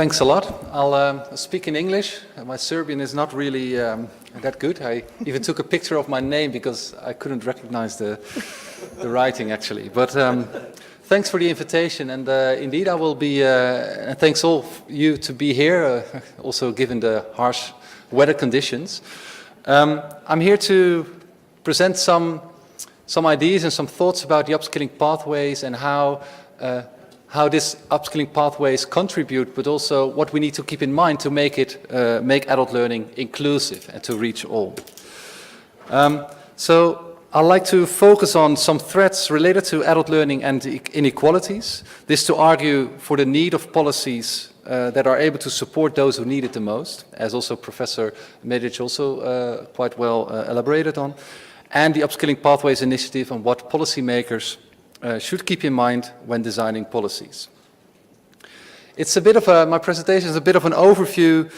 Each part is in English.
Thanks a lot. I'll speak in English. My Serbian is not really that good. I even took a picture of my name because I couldn't recognize the writing actually. But thanks for the invitation, and indeed I will be, and thanks all of you to be here, also given the harsh weather conditions. I'm here to present some ideas and some thoughts about the upskilling pathways and how these upskilling pathways contribute, but also what we need to keep in mind to make adult learning inclusive and to reach all. So I'd like to focus on some threats related to adult learning and inequalities. This to argue for the need of policies that are able to support those who need it the most, as also Professor Medic also quite well elaborated on, and the Upskilling Pathways Initiative and what policymakers should keep in mind when designing policies. It's a bit of my presentation is a bit of an overview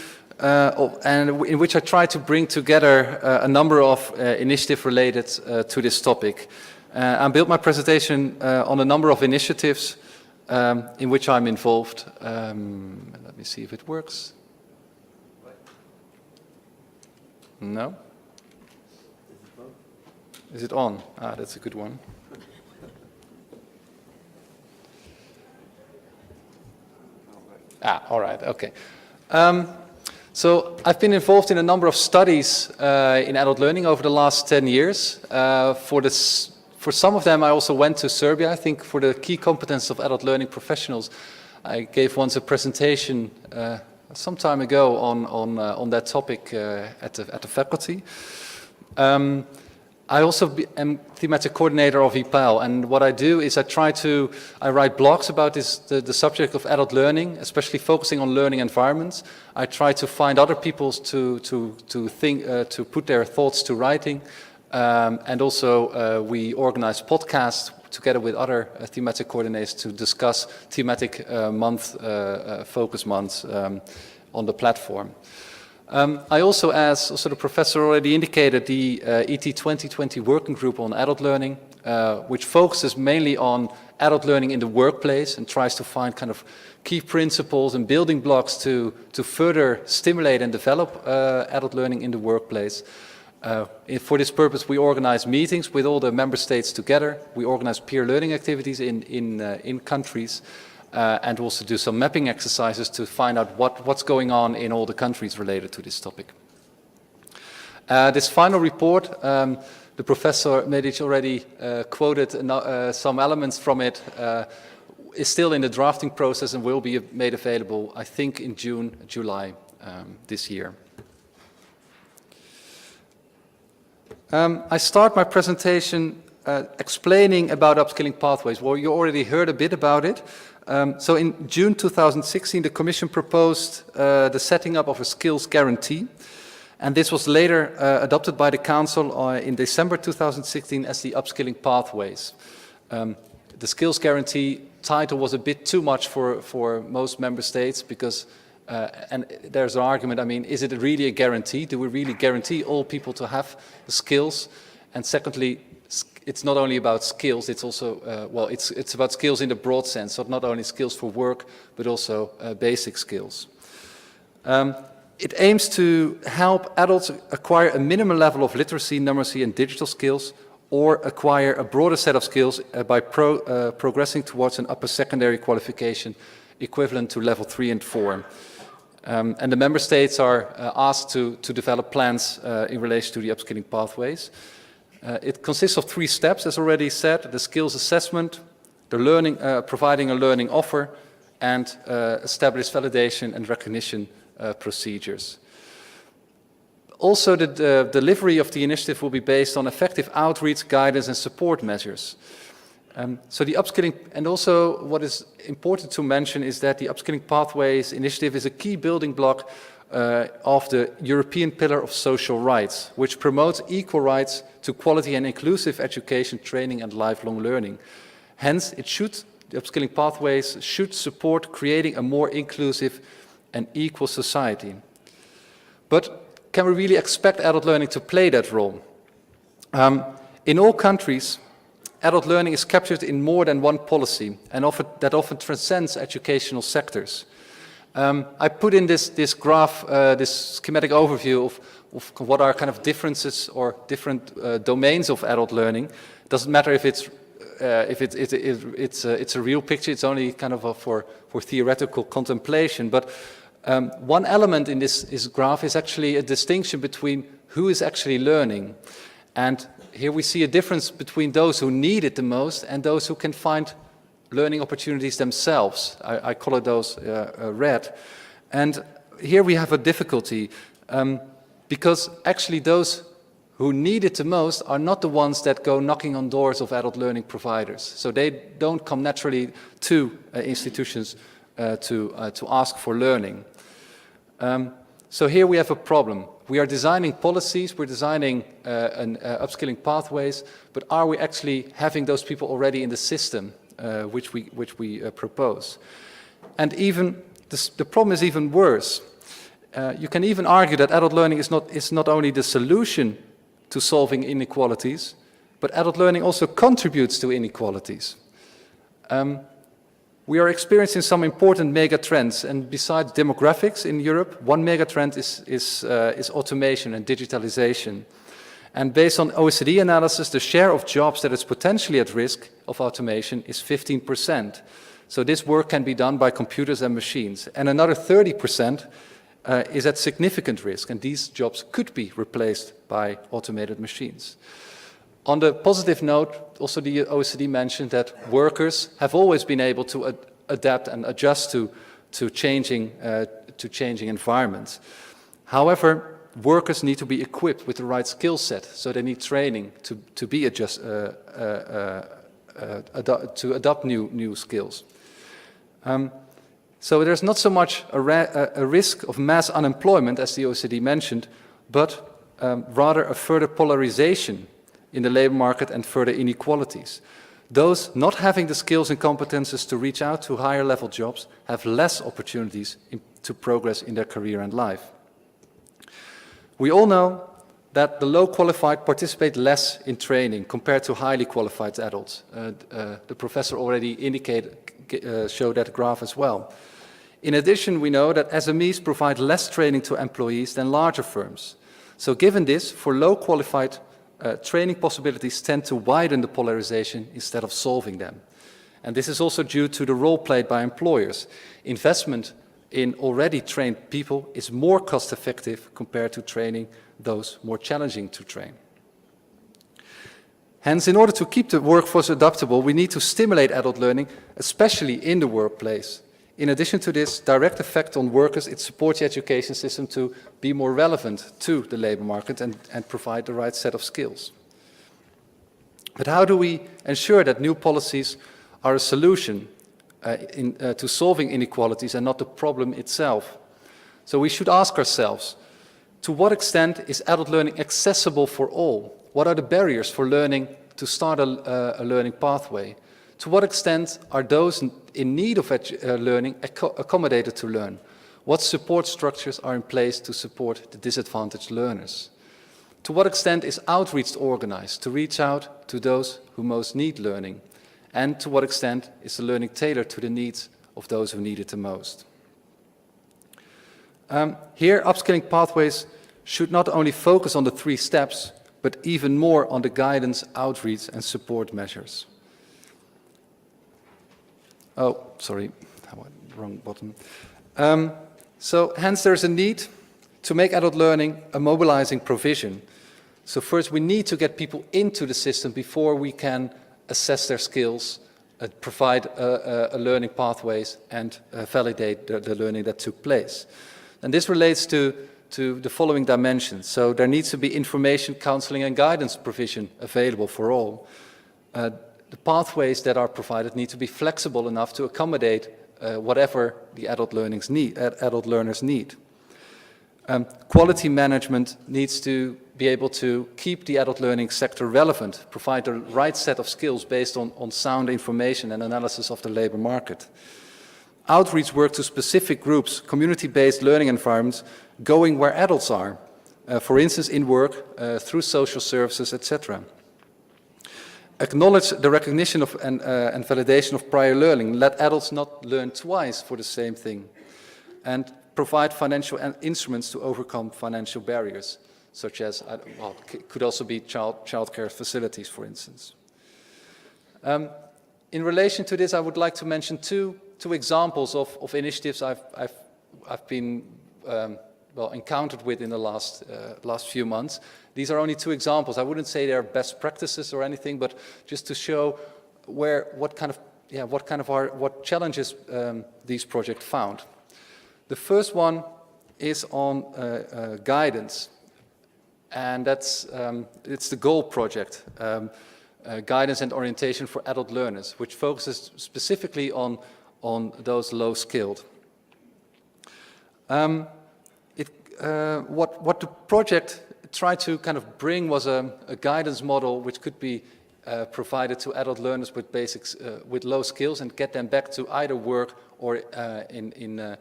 in which I try to bring together a number of initiatives related to this topic. I built my presentation on a number of initiatives in which I'm involved. Let me see if it works. No? Is it on? Ah, that's a good one. All right, okay. So I've been involved in a number of studies in adult learning over the last 10 years. For some of them I also went to Serbia. I think for the key competence of adult learning professionals, I gave once a presentation some time ago on that topic at the faculty. I also am thematic coordinator of EPALE, and what I do is I write blogs about the subject of adult learning, especially focusing on learning environments. I try to find other people to put their thoughts to writing, and also we organize podcasts together with other thematic coordinators to discuss thematic focus months on the platform. I also, as also the professor already indicated, the ET 2020 working group on adult learning, which focuses mainly on adult learning in the workplace and tries to find kind of key principles and building blocks to further stimulate and develop adult learning in the workplace. For this purpose, we organize meetings with all the member states together. We organize peer learning activities in countries. And also do some mapping exercises to find out what's going on in all the countries related to this topic. This final report, the Professor Medic already quoted some elements from it, is still in the drafting process and will be made available, I think, in June, July this year. I start my presentation explaining about upskilling pathways. Well, you already heard a bit about it. So in June 2016, the Commission proposed the setting up of a skills guarantee, and this was later adopted by the Council in December 2016 as the upskilling pathways. The skills guarantee title was a bit too much for most member states because, and there's an argument, I mean, is it really a guarantee? Do we really guarantee all people to have the skills? And secondly, it's not only about skills, it's also, it's about skills in the broad sense, so not only skills for work, but also basic skills. It aims to help adults acquire a minimum level of literacy, numeracy, and digital skills, or acquire a broader set of skills by progressing towards an upper secondary qualification equivalent to level 3 and 4. And the member states are asked to develop plans in relation to the upskilling pathways. It consists of 3 steps, as already said: the skills assessment, the learning, providing a learning offer, and establish validation and recognition procedures. Also, the delivery of the initiative will be based on effective outreach, guidance, and support measures. So the upskilling, and also what is important to mention is that the Upskilling Pathways Initiative is a key building block of the European Pillar of Social Rights, which promotes equal rights to quality and inclusive education, training, and lifelong learning. Hence, the upskilling pathways should support creating a more inclusive and equal society. But can we really expect adult learning to play that role? In all countries, adult learning is captured in more than one policy, and that often transcends educational sectors. I put in this graph, this schematic overview of what are kind of differences or different domains of adult learning. It doesn't matter if it's a real picture. It's only kind of for theoretical contemplation. But one element in this graph is actually a distinction between who is actually learning. And here we see a difference between those who need it the most and those who can find learning opportunities themselves. I color those red. And here we have a difficulty because actually those who need it the most are not the ones that go knocking on doors of adult learning providers. So they don't come naturally to institutions to ask for learning. So here we have a problem. We are designing policies, we're designing upskilling pathways, but are we actually having those people already in the system which we propose? And even the problem is even worse. You can even argue that adult learning is not only the solution to solving inequalities, but adult learning also contributes to inequalities. We are experiencing some important mega trends, and besides demographics in Europe, one mega trend is automation and digitalization. And based on OECD analysis, the share of jobs that is potentially at risk of automation is 15%. So this work can be done by computers and machines. And another 30% is at significant risk, and these jobs could be replaced by automated machines. On the positive note, also the OECD mentioned that workers have always been able to adapt and adjust to changing environments. However, workers need to be equipped with the right skill set, so they need training to adopt new skills. So there's not so much a risk of mass unemployment, as the OECD mentioned, but rather a further polarization in the labor market and further inequalities. Those not having the skills and competences to reach out to higher level jobs have less opportunities to progress in their career and life. We all know that the low qualified participate less in training compared to highly qualified adults. The professor already showed that graph as well. In addition, we know that SMEs provide less training to employees than larger firms. So given this, for low qualified training possibilities tend to widen the polarization instead of solving them. And this is also due to the role played by employers. Investment in already trained people is more cost effective compared to training those more challenging to train. Hence, in order to keep the workforce adaptable, we need to stimulate adult learning, especially in the workplace. In addition to this direct effect on workers, it supports the education system to be more relevant to the labor market and provide the right set of skills. But how do we ensure that new policies are a solution to solving inequalities and not the problem itself? So we should ask ourselves, to what extent is adult learning accessible for all? What are the barriers for learning to start a learning pathway? To what extent are those in need of learning accommodated to learn? What support structures are in place to support the disadvantaged learners? To what extent is outreach organized to reach out to those who most need learning? And to what extent is the learning tailored to the needs of those who need it the most? Here, upskilling pathways should not only focus on the 3 steps, but even more on the guidance, outreach, and support measures. Oh, sorry, wrong button. So hence there's a need to make adult learning a mobilizing provision. So first we need to get people into the system before we can assess their skills, provide learning pathways, and validate the learning that took place. And this relates to the following dimensions. So there needs to be information, counseling, and guidance provision available for all. The pathways that are provided need to be flexible enough to accommodate whatever the adult learners need. Quality management needs to be able to keep the adult learning sector relevant, provide the right set of skills based on sound information and analysis of the labor market. Outreach work to specific groups, community-based learning environments, going where adults are, for instance in work, through social services, etc. Acknowledge the recognition of and validation of prior learning. Let adults not learn twice for the same thing. and provide financial instruments to overcome financial barriers, such as, well, could also be childcare facilities, for instance. In relation to this, I would like to mention two examples of initiatives I've been encountered with in the last few months. These are only two examples. I wouldn't say they're best practices or anything, but just to show what challenges these projects found. The first one is on guidance, and it's the GOAL project, Guidance and Orientation for Adult Learners, which focuses specifically on those low-skilled. What the project tried to kind of bring was a guidance model which could be provided to adult learners with with low skills and get them back to either work or in a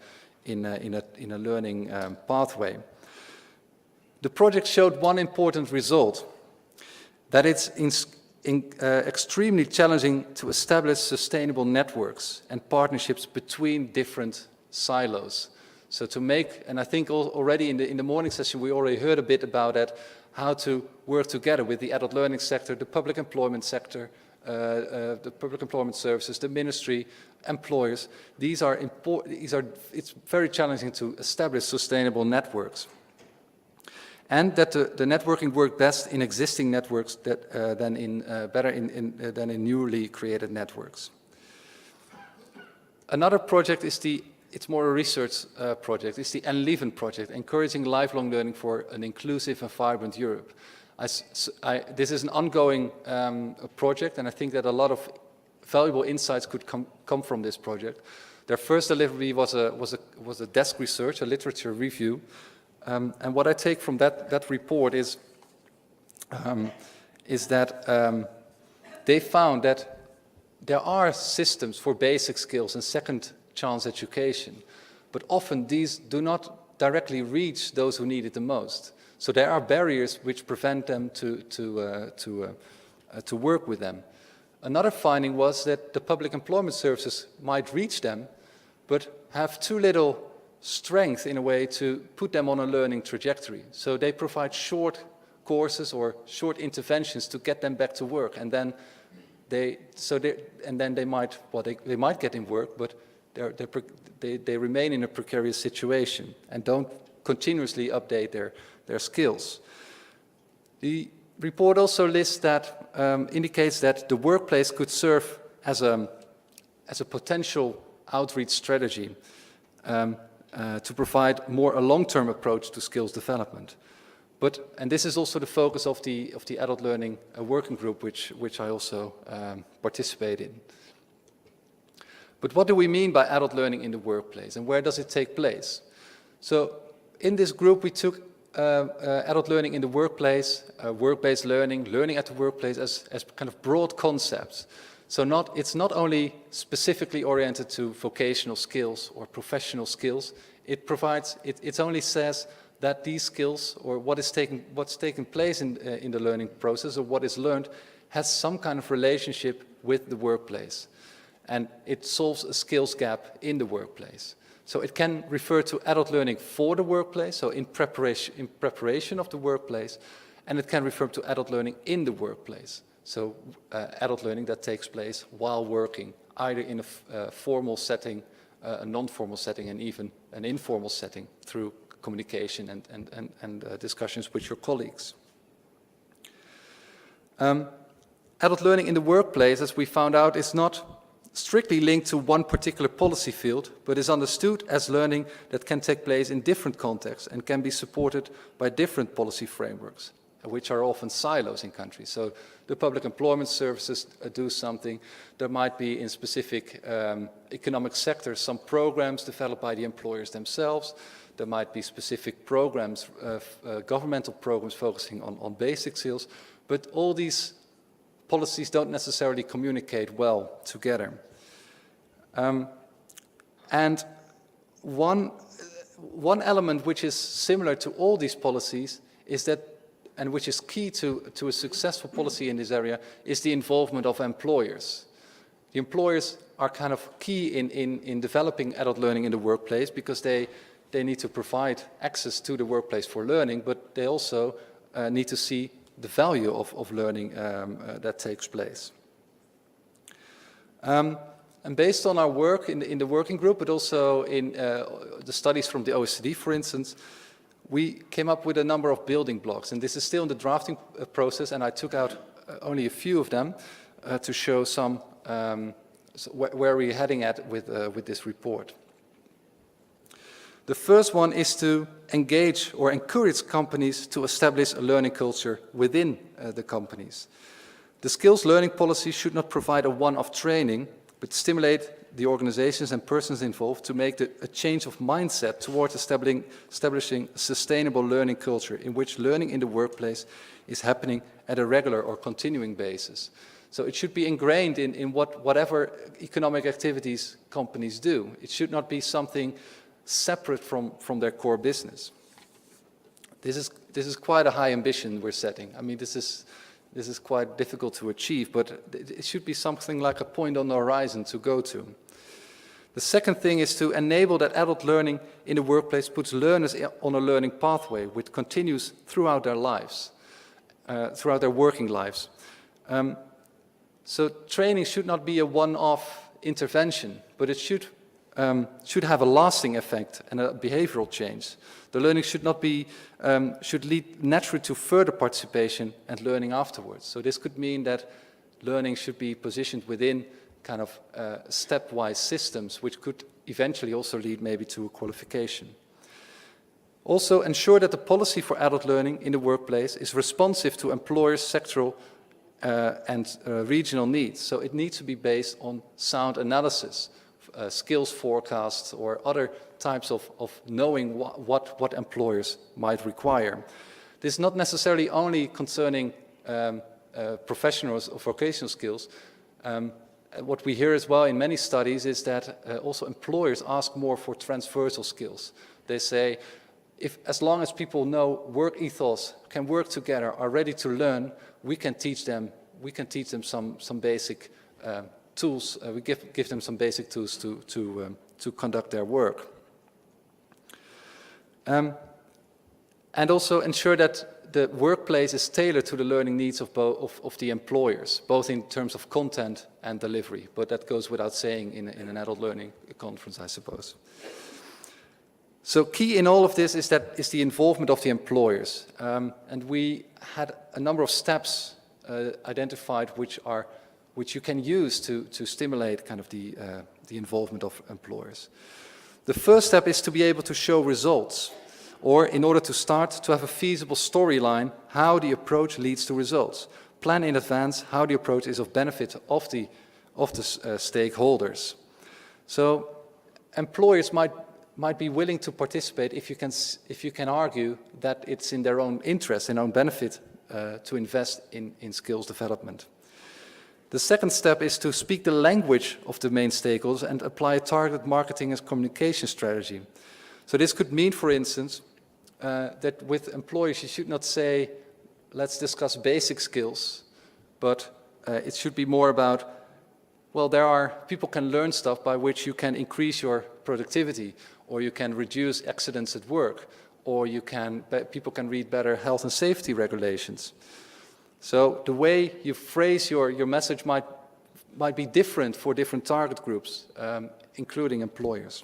learning pathway. The project showed one important result, that it's extremely challenging to establish sustainable networks and partnerships between different silos. So to make, and I think already in the morning session we already heard a bit about that, how to work together with the adult learning sector, the public employment sector, the public employment services, the ministry, employers. These are important. It's very challenging to establish sustainable networks, and that the networking worked best in existing networks than in newly created networks. Another project is it's more a research project. It's the Enliven project, encouraging lifelong learning for an inclusive and vibrant Europe. This is an ongoing project, and I think that a lot of valuable insights could come from this project. Their first delivery was a desk research, a literature review, and what I take from that report is that they found that there are systems for basic skills and second chance education, but often these do not directly reach those who need it the most. So there are barriers which prevent them to work with them. Another finding was that the public employment services might reach them, but have too little strength in a way to put them on a learning trajectory. So they provide short courses or short interventions to get them back to work, and then they might get in work, but they remain in a precarious situation and don't continuously update their skills. The report also lists that, indicates that the workplace could serve as a potential outreach strategy to provide a long-term approach to skills development. And this is also the focus of the adult learning working group, which I also participate in. But what do we mean by adult learning in the workplace, and where does it take place? So in this group we took adult learning in the workplace, work-based learning, learning at the workplace as kind of broad concepts. So it's not only specifically oriented to vocational skills or professional skills. It only says that these skills, or what's taking place in the learning process, or what is learned, has some kind of relationship with the workplace. And it solves a skills gap in the workplace. So it can refer to adult learning for the workplace, so in preparation of the workplace, and it can refer to adult learning in the workplace. So adult learning that takes place while working, either in a formal setting, a non-formal setting, and even an informal setting through communication and discussions with your colleagues. Adult learning in the workplace, as we found out, is not strictly linked to one particular policy field, but is understood as learning that can take place in different contexts and can be supported by different policy frameworks, which are often silos in countries. So the public employment services do something. There might be in specific economic sectors some programs developed by the employers themselves. There might be specific programs, governmental programs focusing on basic skills, but all these policies don't necessarily communicate well together. And one element which is similar to all these policies is that, and which is key to a successful policy in this area, is the involvement of employers. The employers are kind of key in developing adult learning in the workplace because they need to provide access to the workplace for learning, but they also need to see the value of learning that takes place. And based on our work in the working group, but also in the studies from the OECD, for instance, we came up with a number of building blocks. And this is still in the drafting process, and I took out only a few of them to show some where we're heading at with this report. The first one is to engage or encourage companies to establish a learning culture within the companies. The skills learning policy should not provide a one-off training, but stimulate the organizations and persons involved to make a change of mindset towards establishing a sustainable learning culture in which learning in the workplace is happening at a regular or continuing basis. So it should be ingrained in whatever economic activities companies do. It should not be something separate from their core business. This is quite a high ambition we're setting. I mean, this is quite difficult to achieve, but it should be something like a point on the horizon to go to. The second thing is to enable that adult learning in the workplace puts learners on a learning pathway which continues throughout their lives, throughout their working lives. So training should not be a one-off intervention, but it should have a lasting effect and a behavioral change. The learning should lead naturally to further participation and learning afterwards. So this could mean that learning should be positioned within kind of stepwise systems, which could eventually also lead maybe to a qualification. Also ensure that the policy for adult learning in the workplace is responsive to employers' sectoral and regional needs. So it needs to be based on sound analysis, skills forecasts, or other types of knowing what employers might require. This is not necessarily only concerning professional or vocational skills. What we hear as well in many studies is that also employers ask more for transversal skills. They say, as long as people know work ethos, can work together, are ready to learn, we can teach them some basic tools. We give them some basic tools to conduct their work. And also ensure that the workplace is tailored to the learning needs of the employers, both in terms of content and delivery. But that goes without saying in an adult learning conference, I suppose. So key in all of this is the involvement of the employers. And we had a number of steps identified which you can use to stimulate kind of the involvement of employers. The first step is to be able to show results, or in order to start, to have a feasible storyline how the approach leads to results. Plan in advance how the approach is of benefit of the stakeholders. So employers might be willing to participate if you can argue that it's in their own interest, in their own benefit, to invest in skills development. The second step is to speak the language of the main stakeholders and apply a targeted marketing and communication strategy. So this could mean, for instance, that with employees you should not say, let's discuss basic skills, but it should be more about, well, people can learn stuff by which you can increase your productivity, or you can reduce accidents at work, or people can read better health and safety regulations. So the way you phrase your message might be different for different target groups, including employers.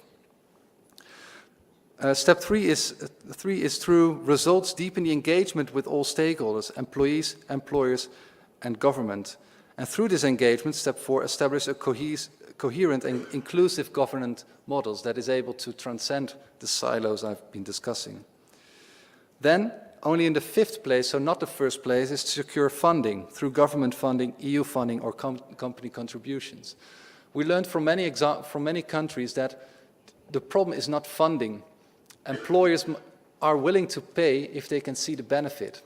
Step three is through results deepen the engagement with all stakeholders, employees, employers, and government. And through this engagement, step 4, establish a coherent and inclusive governance models that is able to transcend the silos I've been discussing. Then, only in the 5th place, so not the 1st place, is to secure funding through government funding, EU funding, or company contributions. We learned from many countries that the problem is not funding. Employers are willing to pay if they can see the benefit.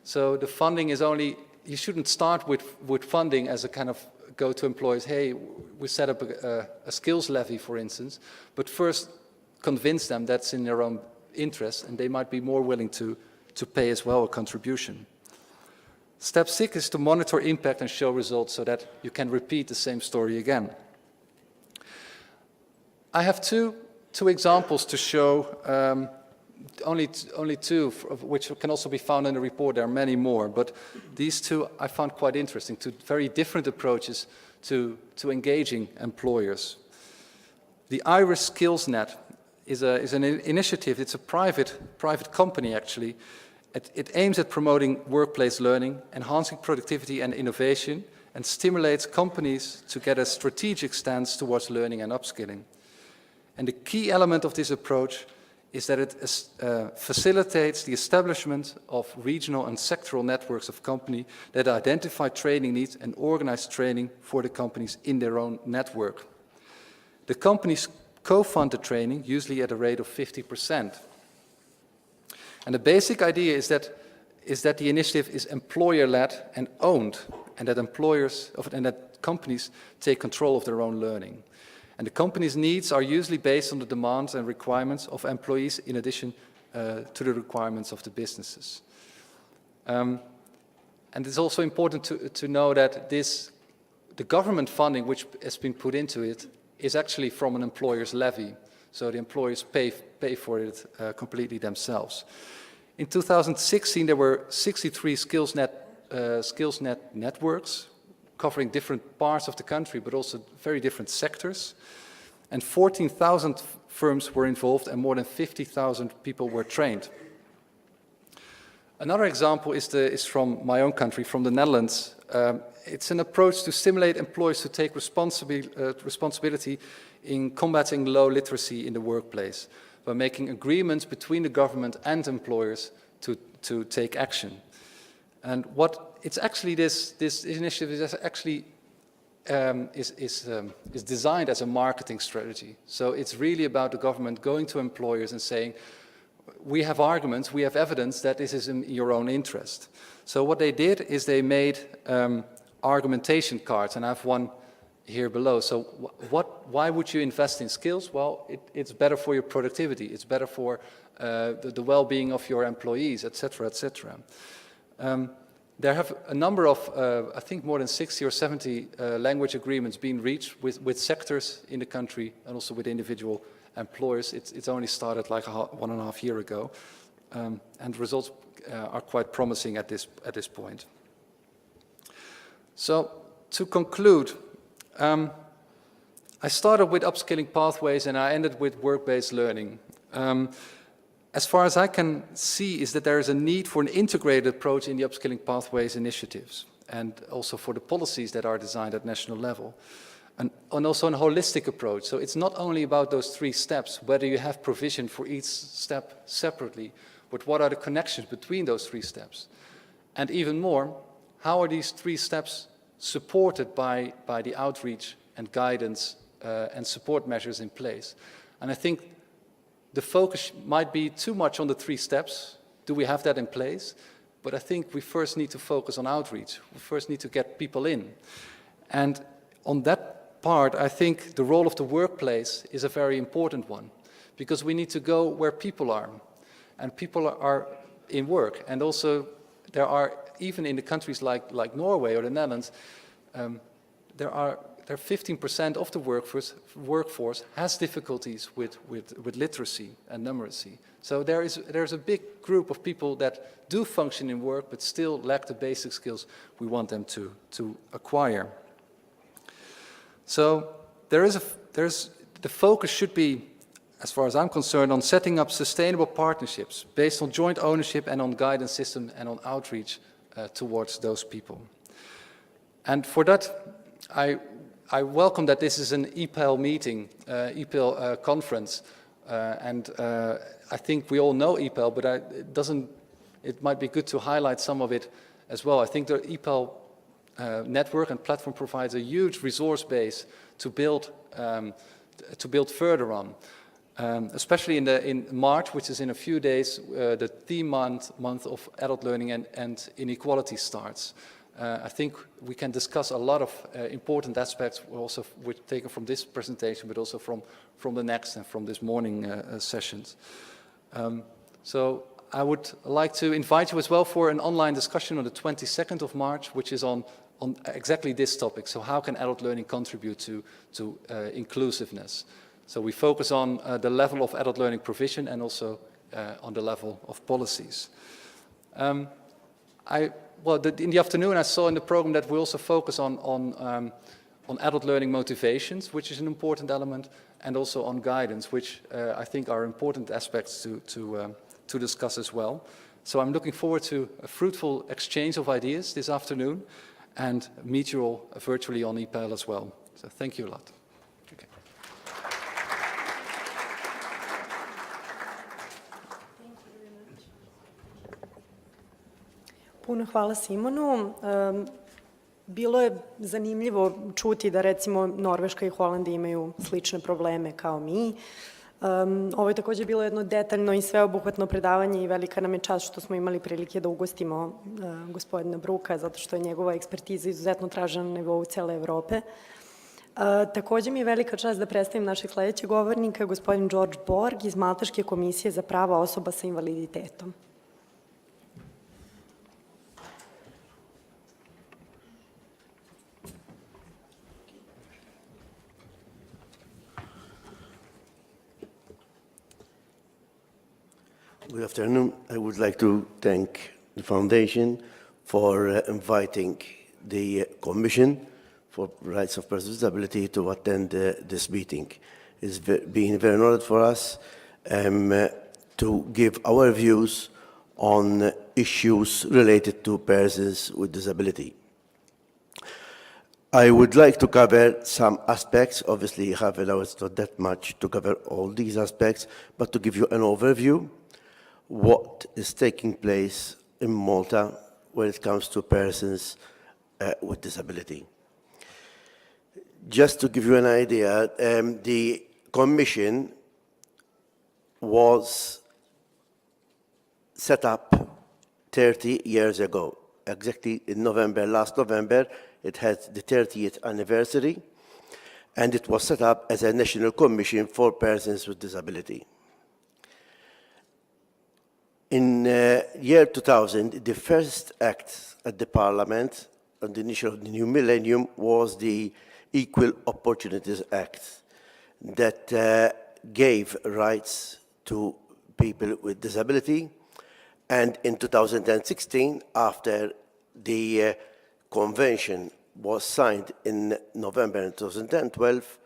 So the funding is only, you shouldn't start with funding as a kind of go to employers, hey, we set up a skills levy, for instance, but first convince them that's in their own interest, and they might be more willing to pay as well a contribution. Step 6 is to monitor impact and show results so that you can repeat the same story again. I have two examples to show, only two, of which can also be found in the report. There are many more, but these two I found quite interesting, two very different approaches to engaging employers. The Iris Skills Net is an initiative. It's a private company, actually. It aims at promoting workplace learning, enhancing productivity and innovation, and stimulates companies to get a strategic stance towards learning and upskilling. And the key element of this approach is that it facilitates the establishment of regional and sectoral networks of companies that identify training needs and organize training for the companies in their own network. The companies co-fund the training, usually at a rate of 50%. And the basic idea is that the initiative is employer-led and owned, and that companies take control of their own learning. And the company's needs are usually based on the demands and requirements of employees in addition to the requirements of the businesses. And it's also important to know that the government funding which has been put into it is actually from an employer's levy. So the employers pay for it completely themselves. In 2016, there were 63 SkillsNet networks covering different parts of the country, but also very different sectors. And 14,000 firms were involved and more than 50,000 people were trained. Another example is from my own country, from the Netherlands. It's an approach to stimulate employees to take responsibility in combating low literacy in the workplace by making agreements between the government and employers to take action. And what it's actually this initiative is actually is designed as a marketing strategy. So it's really about the government going to employers and saying, we have arguments, we have evidence that this is in your own interest. So what they did is they made argumentation cards, and I have one here below. So why would you invest in skills? Well, it's better for your productivity, it's better for the well-being of your employees, etc., etc. There have a number of, I think more than 60 or 70 language agreements being reached with sectors in the country and also with individual employers. It's only started like 1.5 years ago, and results are quite promising at this point. So to conclude, I started with upskilling pathways and I ended with work-based learning. As far as I can see is that there is a need for an integrated approach in the upskilling pathways initiatives and also for the policies that are designed at national level. And also a holistic approach. So it's not only about those 3 steps, whether you have provision for each step separately, but what are the connections between those 3 steps? And even more, how are these 3 steps supported by the outreach and guidance and support measures in place? And I think the focus might be too much on the 3 steps. Do we have that in place? But I think we first need to focus on outreach. We first need to get people in. And on that part, I think the role of the workplace is a very important one, because we need to go where people are. And people are in work. And also there are, even in the countries like Norway or the Netherlands, there are 15% of the workforce has difficulties with literacy and numeracy. So there's a big group of people that do function in work but still lack the basic skills we want them to acquire. So the focus should be, as far as I'm concerned, on setting up sustainable partnerships based on joint ownership and on guidance system and on outreach towards those people. And for that, I welcome that this is an EPALE meeting, EPALE conference, and I think we all know EPALE, but it might be good to highlight some of it as well. I think the EPALE network and platform provides a huge resource base to build further on, especially in March, which is in a few days, the theme month of adult learning and inequality starts. I think we can discuss a lot of important aspects also taken from this presentation, but also from the next and from this morning sessions. So I would like to invite you as well for an online discussion on the 22nd of March, which is on exactly this topic. So how can adult learning contribute to inclusiveness? So we focus on the level of adult learning provision and also on the level of policies. In the afternoon I saw in the program that we also focus on adult learning motivations, which is an important element, and also on guidance, which I think are important aspects to discuss as well. So I'm looking forward to a fruitful exchange of ideas this afternoon and meet you all virtually on EPALE as well. So thank you a lot. Okay. Puno hvala Simonu. Bilo je zanimljivo čuti da recimo Norveška i Holandija imaju slične probleme kao mi. Ovo je također bilo jedno detaljno i sveobuhvatno predavanje i velika nam je čast što smo imali prilike da ugostimo gospodina Bruka, zato što je njegova ekspertiza izuzetno tražena na nivou cele Evrope. Također mi je velika čast da predstavim našeg sledećeg govornika, gospodin Džordž Borg iz Malteške komisije za prava osoba sa invaliditetom. Good afternoon. I would like to thank the Foundation for inviting the Commission for Rights of Persons with Disability to attend this meeting. It's been very honored for us to give our views on issues related to persons with disability. I would like to cover some aspects. Obviously, half an hour is not that much to cover all these aspects, but to give you an overview what is taking place in Malta when it comes to persons with disability. Just to give you an idea, the Commission was set up 30 years ago. Exactly in November, last November, it had the 30th anniversary, and it was set up as a National Commission for Persons with Disability. In year 2000, the first act at the Parliament on the initial of the new millennium was the Equal Opportunities Act that gave rights to people with disability. And in 2016, after the convention was signed in November 2012,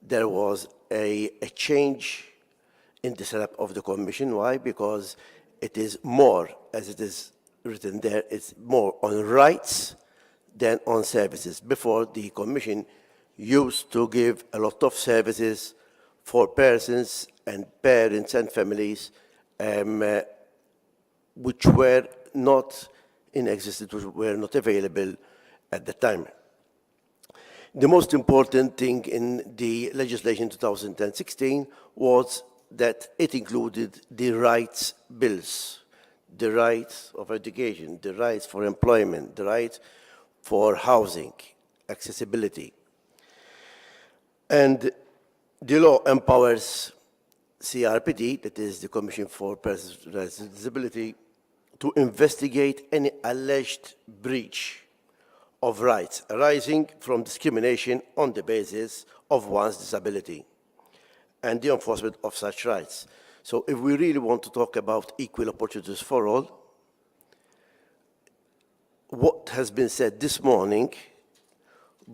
there was a change in the setup of the Commission. Why? Because it is more, as it is written there, it's more on rights than on services. Before, the Commission used to give a lot of services for persons and parents and families which were not in existence, which were not available at the time. The most important thing in the legislation 2016 was that it included the rights bills, the rights of education, the rights for employment, the rights for housing, accessibility. And the law empowers CRPD, that is the Commission for Persons with Disability, to investigate any alleged breach of rights arising from discrimination on the basis of one's disability and the enforcement of such rights. So if we really want to talk about equal opportunities for all, what has been said this morning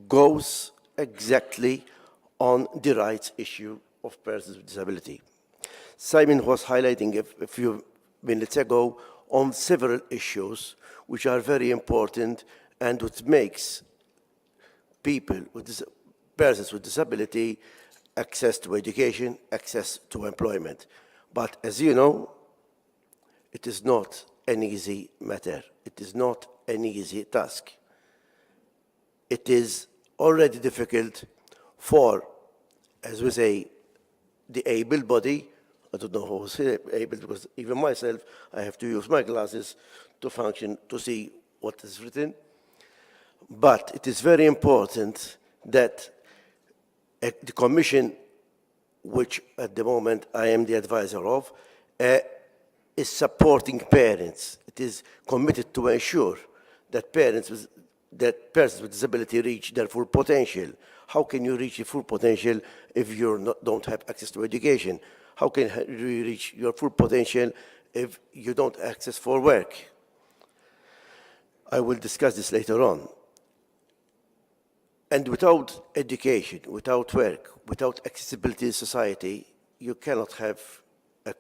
goes exactly on the rights issue of persons with disability. Simon was highlighting a few minutes ago on several issues which are very important and which makes people with persons with disability access to education, access to employment. But as you know, it is not an easy matter. It is not an easy task. It is already difficult for, as we say, the able body. I don't know who's able, because even myself, I have to use my glasses to function, to see what is written. But it is very important that the Commission, which at the moment I am the advisor of, is supporting parents. It is committed to ensure that persons with disability reach their full potential. How can you reach your full potential if you don't have access to education? How can you reach your full potential if you don't have access for work? I will discuss this later on. And without education, without work, without accessibility in society, you cannot have a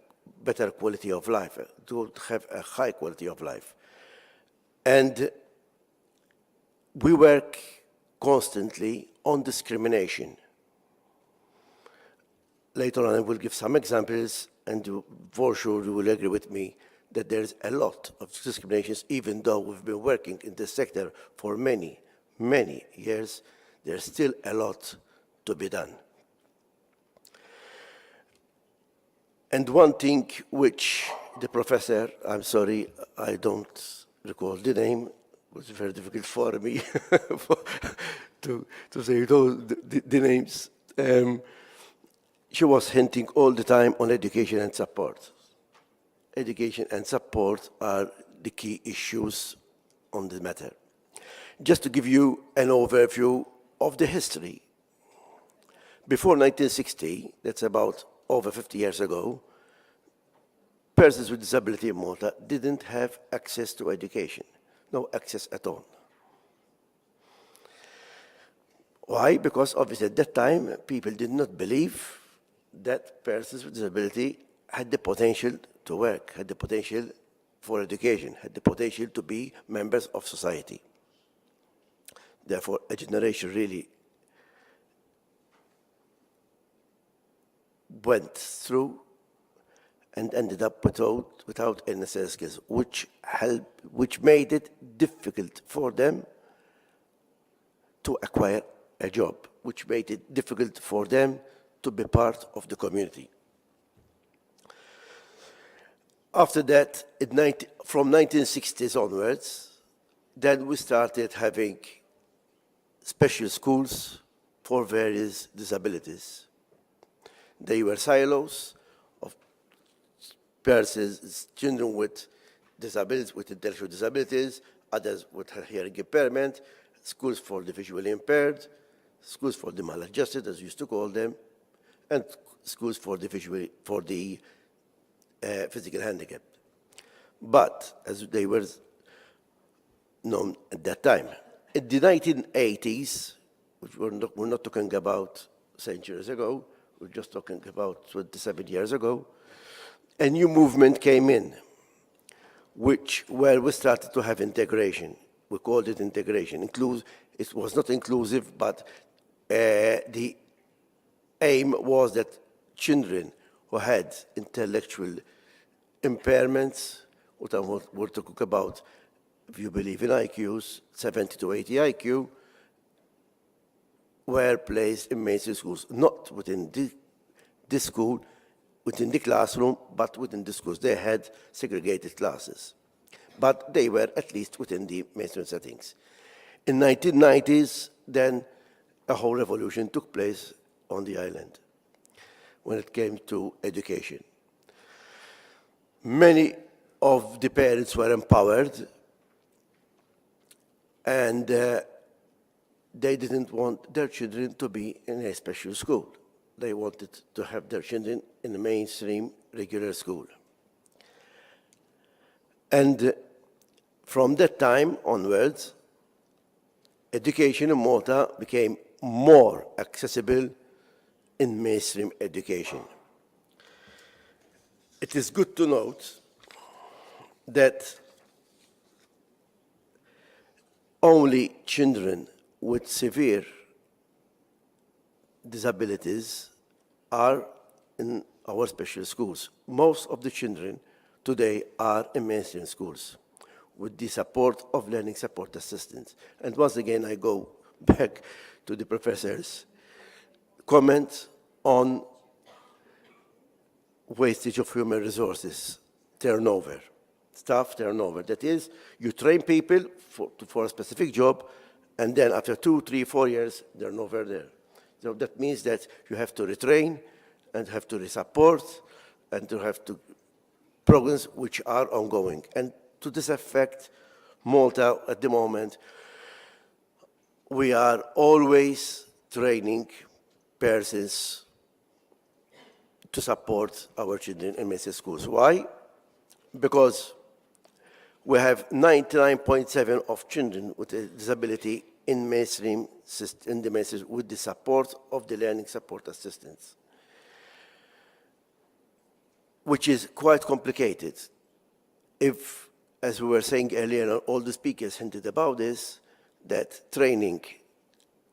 better quality of life, to have a high quality of life. And we work constantly on discrimination. Later on, I will give some examples, and for sure you will agree with me that there's a lot of discriminations, even though we've been working in this sector for many, many years, there's still a lot to be done. And one thing which the professor, I'm sorry, I don't recall the name, it was very difficult for me to say the names. She was hinting all the time on education and support. Education and support are the key issues on the matter. Just to give you an overview of the history. Before 1960, that's about over 50 years ago, persons with disability in Malta didn't have access to education, no access at all. Why? Because obviously at that time, people did not believe that persons with disability had the potential to work, had the potential for education, had the potential to be members of society. Therefore, a generation really went through and ended up without any necessary skills, which made it difficult for them to acquire a job, which made it difficult for them to be part of the community. After that, from 1960s onwards, then we started having special schools for various disabilities. They were silos of persons, children with disabilities, with intellectual disabilities, others with hearing impairment, schools for the visually impaired, schools for the maladjusted, as we used to call them, and schools for the physical handicap. But as they were known at that time, in the 1980s, which we're not talking about centuries ago, we're just talking about 27 years ago, a new movement came in, where we started to have integration. We called it integration. It was not inclusive, but the aim was that children who had intellectual impairments, what we're talking about, if you believe in IQs, 70 to 80 IQ, were placed in mainstream schools, not within the school, within the classroom, but within the schools. They had segregated classes, but they were at least within the mainstream settings. In 1990s, then a whole revolution took place on the island when it came to education. Many of the parents were empowered, and they didn't want their children to be in a special school. They wanted to have their children in a mainstream regular school. And from that time onwards, education in Malta became more accessible in mainstream education. It is good to note that only children with severe disabilities are in our special schools. Most of the children today are in mainstream schools with the support of learning support assistants. And once again, I go back to the professor's comment on wastage of human resources, turnover, staff turnover. That is, you train people for a specific job, and then after 2, 3, 4 years, they're nowhere there. So that means that you have to retrain and have to resupport and to have to programs which are ongoing. And to this effect, Malta, at the moment, we are always training persons to support our children in mainstream schools. Why? Because we have 99.7% of children with a disability in mainstream system, in the mainstream with the support of the learning support assistants, which is quite complicated. If, as we were saying earlier, all the speakers hinted about this, that training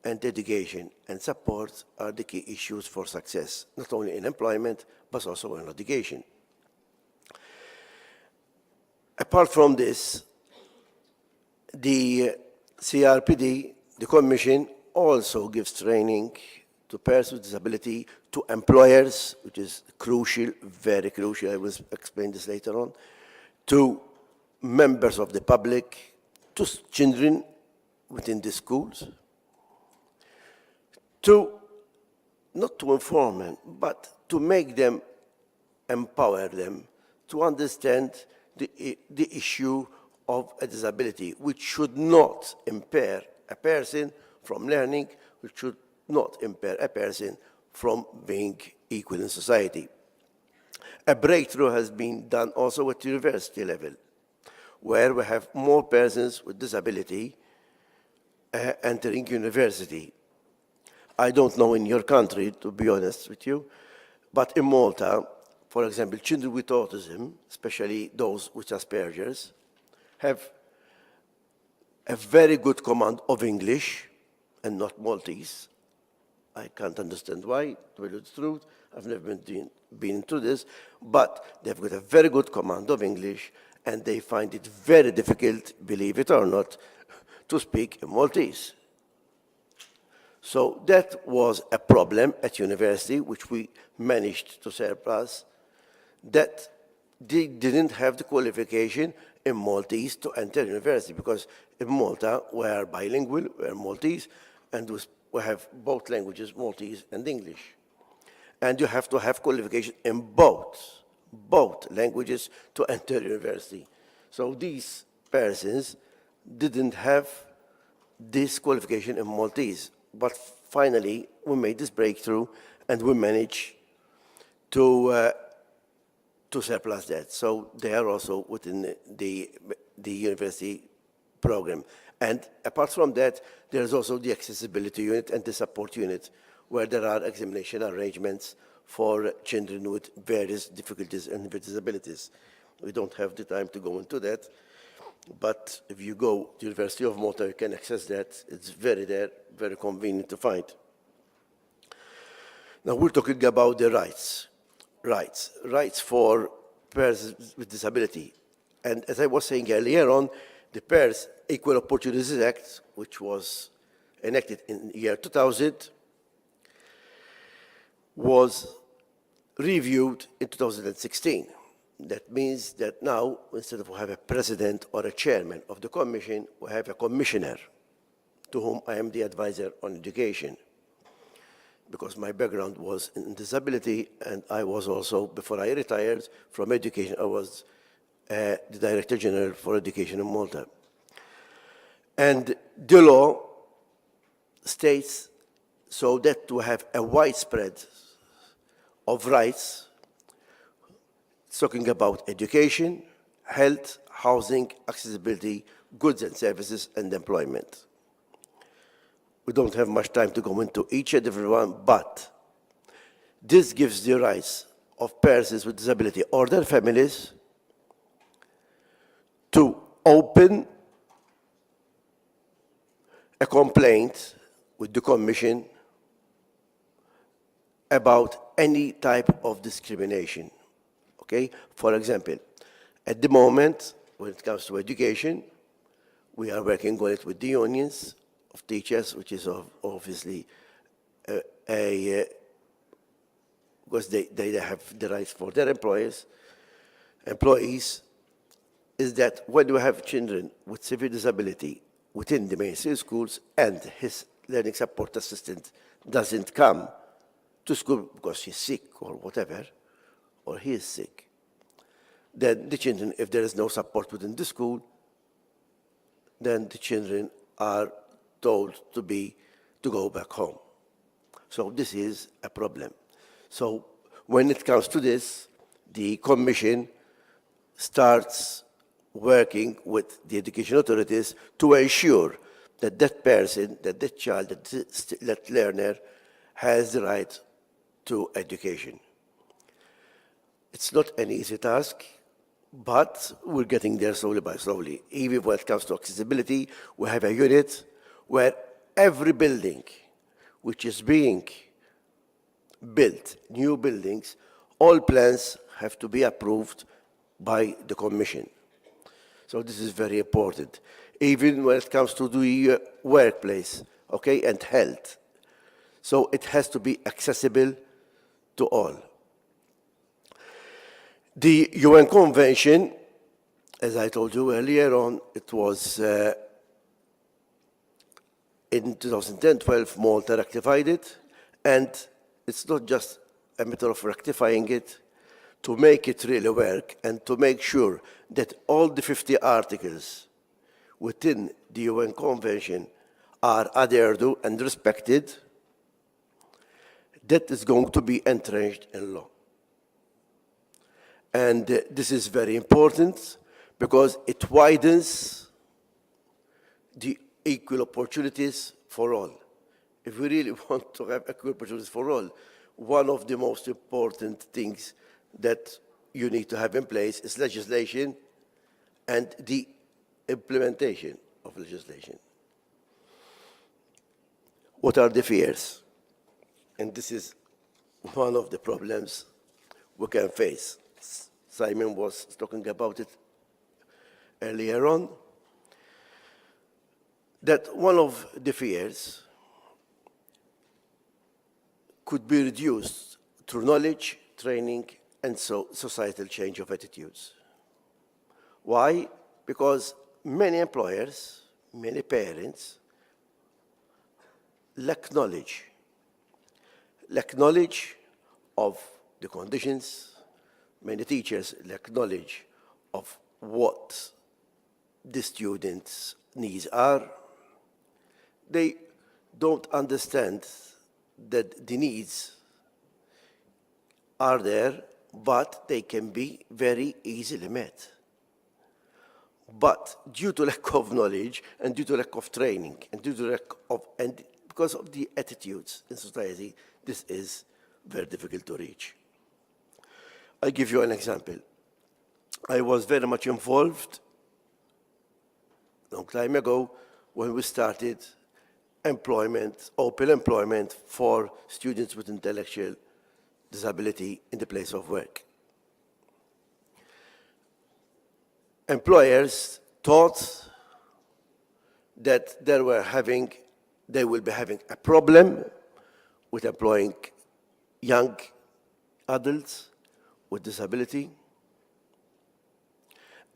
and education and support are the key issues for success, not only in employment, but also in education. Apart from this, the CRPD, the Commission, also gives training to persons with disability, to employers, which is crucial, very crucial, I will explain this later on, to members of the public, to children within the schools, not to inform them, but to make them, empower them, to understand the issue of a disability, which should not impair a person from learning, which should not impair a person from being equal in society. A breakthrough has been done also at university level, where we have more persons with disability entering university. I don't know in your country, to be honest with you, but in Malta, for example, children with autism, especially those with Asperger's, have a very good command of English and not Maltese. I can't understand why, to tell you the truth. I've never been into this, but they've got a very good command of English, and they find it very difficult, believe it or not, to speak in Maltese. So that was a problem at university, which we managed to surpass, that they didn't have the qualification in Maltese to enter university, because in Malta we are bilingual, we are Maltese, and we have both languages, Maltese and English. And you have to have qualification in both languages to enter university. So these persons didn't have this qualification in Maltese. But finally, we made this breakthrough, and we managed to surpass that. So they are also within the university program. And apart from that, there's also the accessibility unit and the support unit, where there are examination arrangements for children with various difficulties and disabilities. We don't have the time to go into that, but if you go to the University of Malta, you can access that. It's very convenient to find. Now we're talking about the rights for persons with disability. And as I was saying earlier on, the PERS Equal Opportunities Act, which was enacted in the year 2000, was reviewed in 2016. That means that now, instead of having a president or a chairman of the commission, we have a commissioner, to whom I am the advisor on education. Because my background was in disability, and I was also, before I retired from education, I was the Director General for Education in Malta. And the law states so that to have a widespread of rights, talking about education, health, housing, accessibility, goods and services, and employment. We don't have much time to go into each and every one, but this gives the rights of persons with disability or their families to open a complaint with the Commission about any type of discrimination. Okay? For example, at the moment, when it comes to education, we are working on it with the unions of teachers, which is obviously because they have the rights for their employees, is that when you have children with severe disability within the mainstream schools and his learning support assistant doesn't come to school because he's sick or whatever, or he is sick, then the children, if there is no support within the school, then the children are told to go back home. So this is a problem. So when it comes to this, the Commission starts working with the education authorities to ensure that that person, that child, that learner has the right to education. It's not an easy task, but we're getting there slowly by slowly. Even when it comes to accessibility, we have a unit where every building which is being built, new buildings, all plans have to be approved by the Commission. So this is very important. Even when it comes to the workplace, okay, and health. So it has to be accessible to all. The UN Convention, as I told you earlier on, it was in 2010-12, Malta rectified it, and it's not just a matter of rectifying it, to make it really work and to make sure that all the 50 articles within the UN Convention are adhered to and respected, that is going to be entrenched in law. And this is very important because it widens the equal opportunities for all. If we really want to have equal opportunities for all, one of the most important things that you need to have in place is legislation and the implementation of legislation. What are the fears? And this is one of the problems we can face. Simon was talking about it earlier on, that one of the fears could be reduced through knowledge, training, and so societal change of attitudes. Why? Because many employers, many parents lack knowledge of the conditions. Many teachers lack knowledge of what the students' needs are. They don't understand that the needs are there, but they can be very easily met. But due to lack of knowledge and due to lack of training and due to lack of, and because of the attitudes in society, this is very difficult to reach. I'll give you an example. I was very much involved a long time ago when we started employment, open employment for students with intellectual disability in the place of work. Employers thought that they will be having a problem with employing young adults with disability.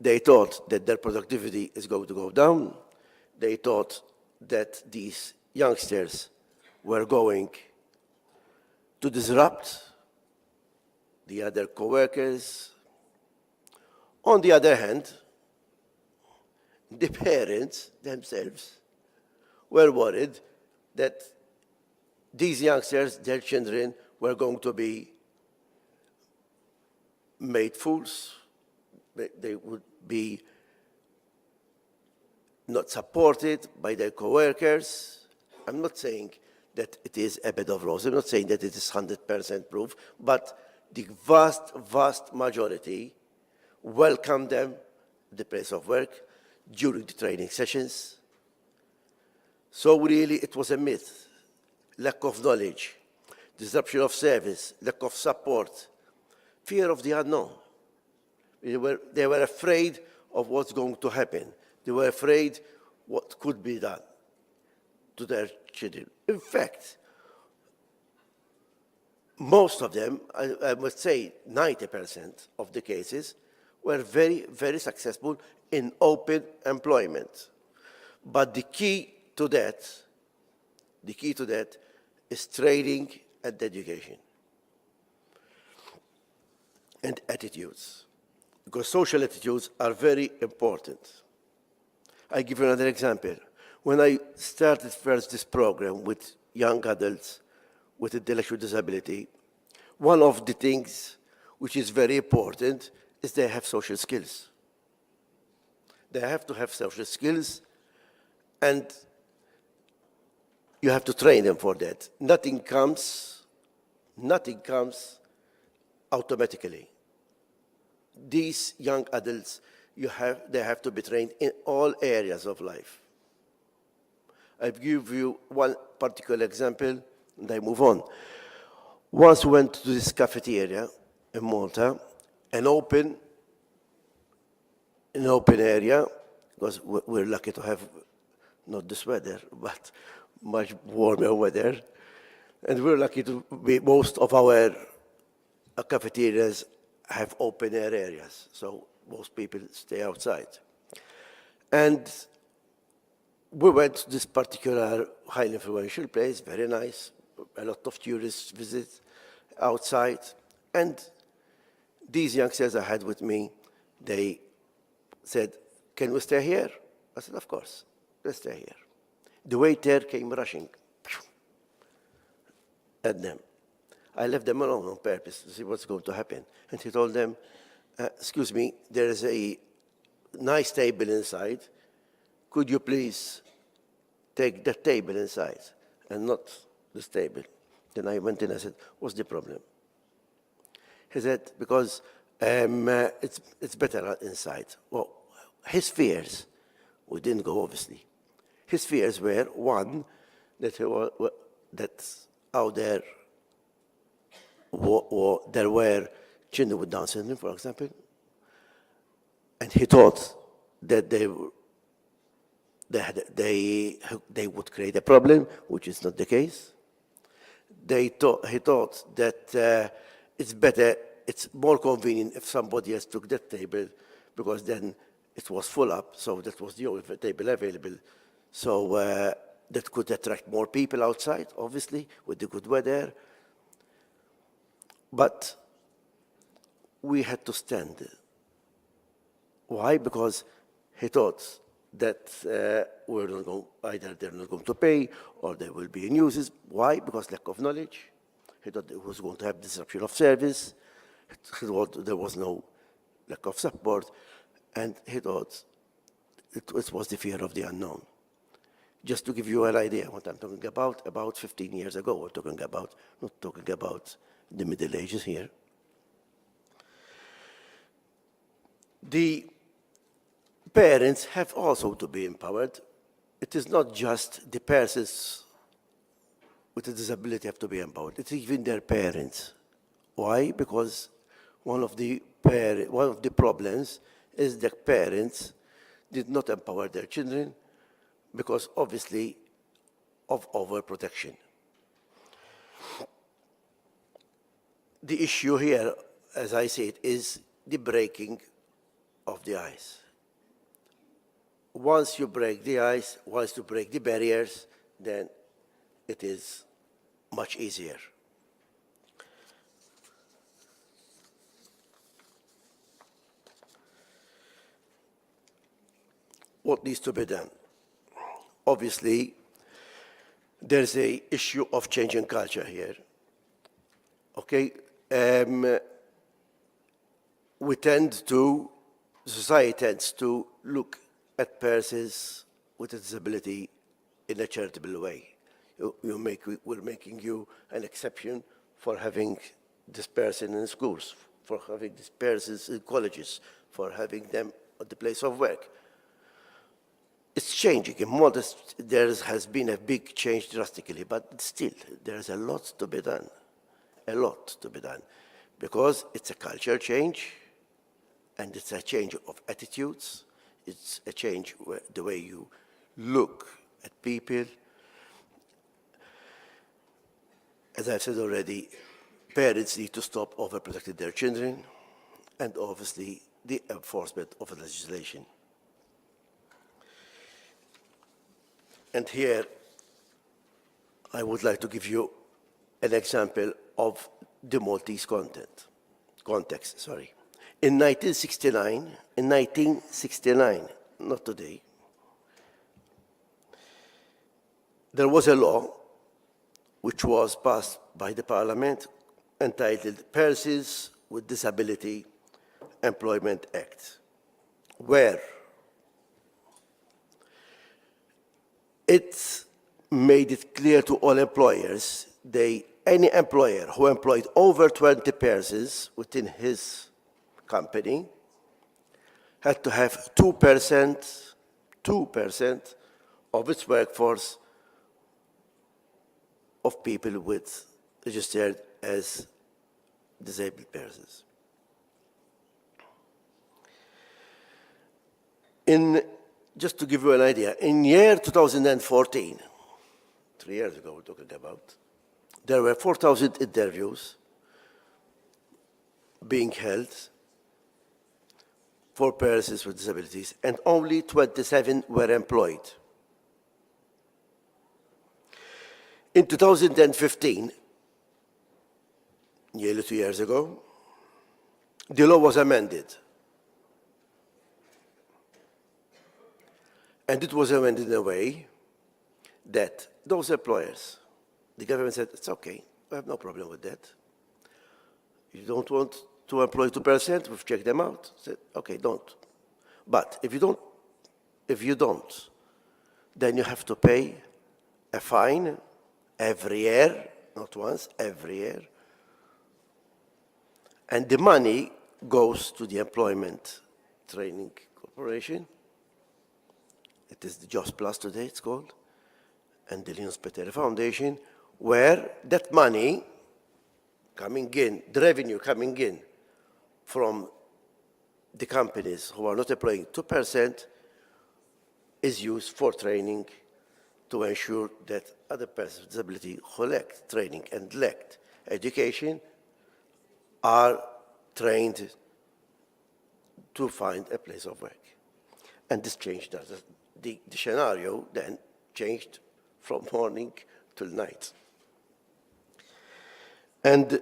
They thought that their productivity is going to go down. They thought that these youngsters were going to disrupt the other co-workers. On the other hand, the parents themselves were worried that these youngsters, their children, were going to be made fools. They would be not supported by their co-workers. I'm not saying that it is a bed of roses. I'm not saying that it is 100% proof, but the vast, vast majority welcomed them at the place of work during the training sessions. So really, it was a myth. Lack of knowledge, disruption of service, lack of support, fear of the unknown. They were afraid of what's going to happen. They were afraid what could be done to their children. In fact, most of them, I must say 90% of the cases, were very, very successful in open employment. But the key to that is training and education and attitudes. because social attitudes are very important. I give you another example. When I started first this program with young adults with intellectual disability, one of the things which is very important is they have social skills. They have to have social skills, and you have to train them for that. Nothing comes automatically. These young adults, they have to be trained in all areas of life. I'll give you one particular example, and I move on. Once we went to this cafeteria in Malta, an open area, because we're lucky to have not this weather, but much warmer weather. And we're lucky to be, most of our cafeterias have open air areas, so most people stay outside. And we went to this particular highly influential place, very nice, a lot of tourists visit outside. And these youngsters I had with me, they said, "Can we stay here?" I said, "Of course, let's stay here." The waiter came rushing at them. I left them alone on purpose to see what's going to happen. And he told them, "Excuse me, there is a nice table inside. Could you please take the table inside and not this table?" Then I went in and I said, "What's the problem?" He said, "Because it's better inside." Well, his fears, we didn't go obviously. His fears were, one, that out there were children with Down syndrome, for example, and he thought that they would create a problem, which is not the case. He thought that it's more convenient if somebody else took that table, because then it was full up, so that was the only table available. So that could attract more people outside, obviously, with the good weather. But we had to stand. Why? Because he thought that either they're not going to pay or there will be news. Why? Because lack of knowledge. He thought it was going to have disruption of service. He thought there was no lack of support. And he thought it was the fear of the unknown. Just to give you an idea what I'm talking about 15 years ago, not talking about the Middle Ages here. The parents have also to be empowered. It is not just the persons with a disability have to be empowered. It's even their parents. Why? Because one of the problems is that parents did not empower their children because obviously of overprotection. The issue here, as I say it, is the breaking of the ice. Once you break the ice, once you break the barriers, then it is much easier. What needs to be done? Obviously, there's an issue of changing culture here. Okay? Society tends to look at persons with a disability in a charitable way. We're making you an exception for having this person in schools, for having this person in colleges, for having them at the place of work. It's changing. In Malta, there has been a big change drastically, but still, there's a lot to be done. A lot to be done. Because it's a culture change, and it's a change of attitudes. It's a change the way you look at people. As I've said already, parents need to stop overprotecting their children, and obviously the enforcement of the legislation. And here, I would like to give you an example of the Maltese context. In 1969, not today, there was a law which was passed by the Parliament entitled Persons with Disability Employment Act, where it made it clear to all employers, any employer who employed over 20 persons within his company had to have 2% of its workforce of people registered as disabled persons. Just to give you an idea, in year 2014, 3 years ago we're talking about, there were 4,000 interviews being held for persons with disabilities, and only 27 were employed. In 2015, nearly 2 years ago, the law was amended. And it was amended in a way that those employers, the government said, it's okay, we have no problem with that. You don't want to employ 2%, we've checked them out. Said, okay, don't. But if you don't, then you have to pay a fine every year, not once, every year. And the money goes to the Employment Training Corporation. It is the Jobs Plus today, it's called, and the Linus Peteri Foundation, where that money coming in, the revenue coming in from the companies who are not employing 2% is used for training to ensure that other persons with disability who lack training and lack education are trained to find a place of work. And this changed us. The scenario then changed from morning till night. And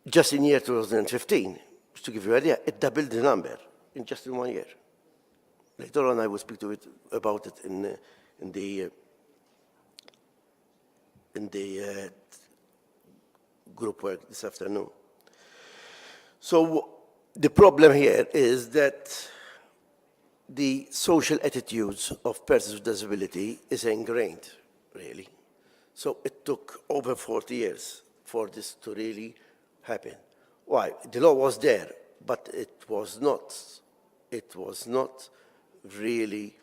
just in year 2015, just to give you an idea, it doubled the number in just 1 year. Later on, I will speak about it in the group work this afternoon. So the problem here is that the social attitudes of persons with disability is ingrained, really. So it took over 40 years for this to really happen. Why? The law was there, but it was not really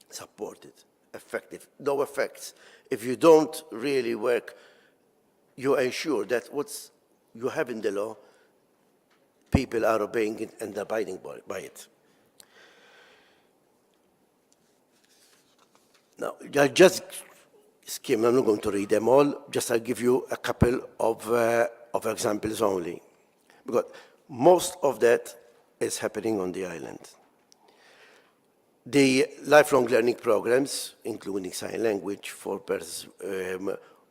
supported, effective, no effects. If you don't really work, you ensure that what you have in the law, people are obeying it and abiding by it. Now, I just skim, I'm not going to read them all, just I'll give you a couple of examples only. Because most of that is happening on the island. The lifelong learning programs, including sign language for persons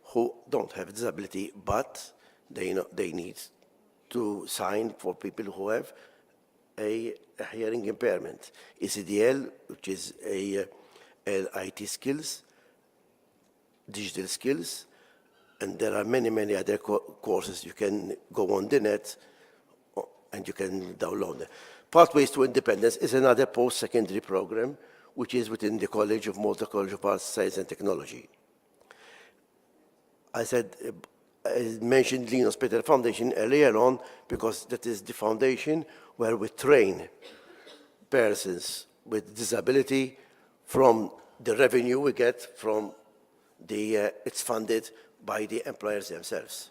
who don't have a disability, but they need to sign for people who have a hearing impairment. ECDL, which is IT skills, digital skills, and there are many, many other courses. You can go on the net and you can download them. Pathways to Independence is another post-secondary program, which is within the College of Malta College of Arts, Science and Technology. I mentioned Linus Peteri Foundation earlier on because that is the foundation where we train persons with disability from the revenue we get from it's funded by the employers themselves.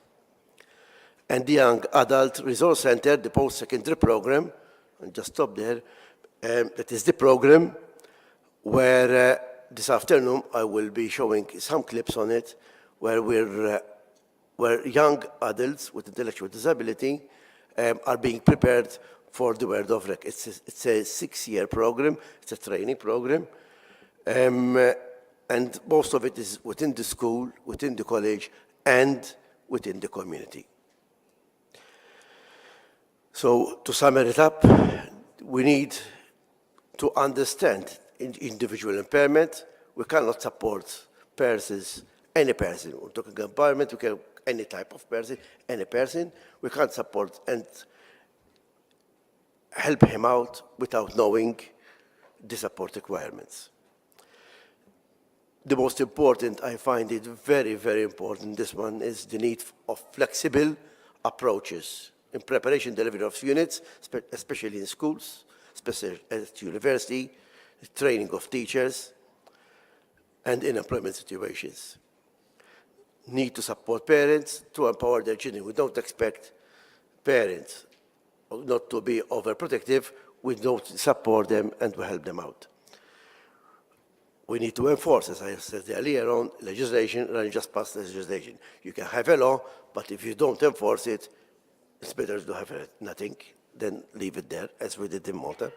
And the Young Adult Resource Center, the post-secondary program, and just stop there, that is the program where this afternoon I will be showing some clips on it where young adults with intellectual disability are being prepared for the world of work. It's a 6-year program, it's a training program, and most of it is within the school, within the college, and within the community. So to sum it up, we need to understand individual impairment. We cannot support persons, any person. We're talking impairment, we can any type of person, any person. We can't support and help him out without knowing the support requirements. The most important, I find it very, very important, this one, is the need of flexible approaches in preparation delivery of units, especially in schools, especially at university, training of teachers, and in employment situations. Need to support parents to empower their children. We don't expect parents not to be overprotective. We don't support them and we help them out. We need to enforce, as I said earlier on, legislation rather than just pass legislation. You can have a law, but if you don't enforce it, it's better to have nothing than leave it there, as we did in Malta.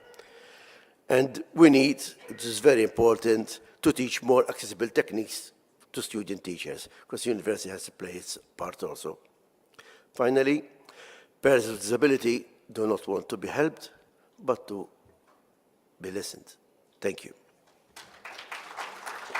And we need, it is very important, to teach more accessible techniques to student teachers, because the university has to play its part also. Finally, persons with disability do not want to be helped, but to be listened. Thank you.